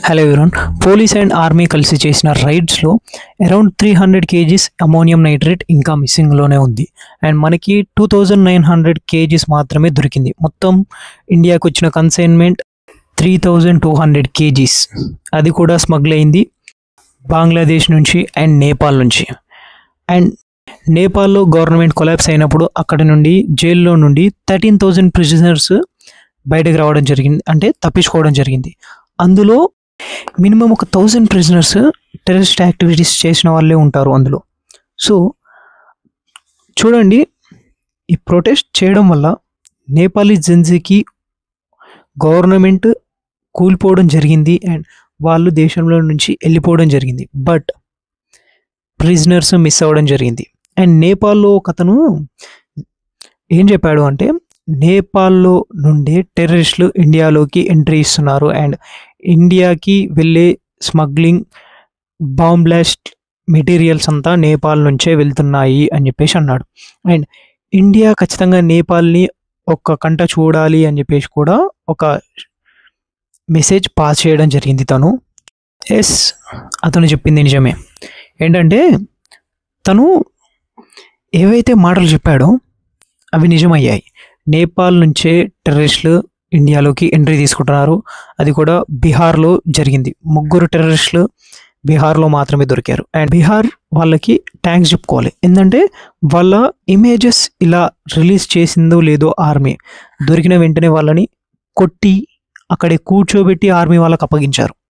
Hello everyone, police and army కలిసి చేసిన రైడ్స్లో around 300 kgs ammonium nitrate ఇంకా మిస్సింగ్లోనే ఉంది. అండ్ మనకి 2900 కేజీస్ మాత్రమే దొరికింది. మొత్తం ఇండియాకు వచ్చిన కన్సైన్మెంట్ 3200 కేజీస్. అది కూడా స్మగ్ల్ అయింది బంగ్లాదేశ్ నుంచి అండ్ నేపాల్ నుంచి. అండ్ నేపాల్లో గవర్నమెంట్ కొలాప్స్ అయినప్పుడు అక్కడ నుండి జైల్లో నుండి 13,000 ప్రిజనర్స్ బయటకు రావడం జరిగింది, అంటే తప్పించుకోవడం జరిగింది. అందులో మినిమం 1,000 ప్రిజనర్స్ టెర్రరిస్ట్ యాక్టివిటీస్ చేసిన వాళ్ళే ఉంటారు అందులో. సో చూడండి, ఈ ప్రొటెస్ట్ చేయడం వల్ల నేపాలీ జెన్జీకి గవర్నమెంట్ కూలిపోవడం జరిగింది అండ్ వాళ్ళు దేశంలో నుంచి వెళ్ళిపోవడం జరిగింది. బట్ ప్రిజనర్స్ మిస్ అవ్వడం జరిగింది. అండ్ నేపాల్లో ఒక అతను ఏం చెప్పాడు అంటే, నేపాల్లో నుండే టెర్రరిస్టులు ఇండియాలోకి ఎంట్రీ ఇస్తున్నారు అండ్ ఇండియాకి వెళ్ళే స్మగ్లింగ్ బాంబ్ బ్లాస్ట్ మెటీరియల్స్ అంతా నేపాల్ నుంచే వెళ్తున్నాయి అని చెప్పేసి అన్నాడు. అండ్ ఇండియా ఖచ్చితంగా నేపాల్ని ఒక్క కంట చూడాలి అని చెప్పేసి కూడా ఒక మెసేజ్ పాస్ చేయడం జరిగింది తను. అతను చెప్పింది నిజమే. ఏంటంటే తను ఏవైతే మాటలు చెప్పాడో అవి నిజమయ్యాయి. నేపాల్ నుంచే టెర్రరిస్టులు ఇండియాలోకి ఎంట్రీ తీసుకుంటున్నారు. అది కూడా బీహార్లో జరిగింది. 3 టెర్రరిస్టులు బీహార్లో మాత్రమే దొరికారు. అండ్ బీహార్ వాళ్ళకి థ్యాంక్స్ చెప్పుకోవాలి. ఎందుకంటే వాళ్ళ ఇమేజెస్ ఇలా రిలీజ్ చేసిందో లేదో ఆర్మీ దొరికిన వెంటనే వాళ్ళని కొట్టి అక్కడే కూర్చోబెట్టి ఆర్మీ వాళ్ళకి అప్పగించారు.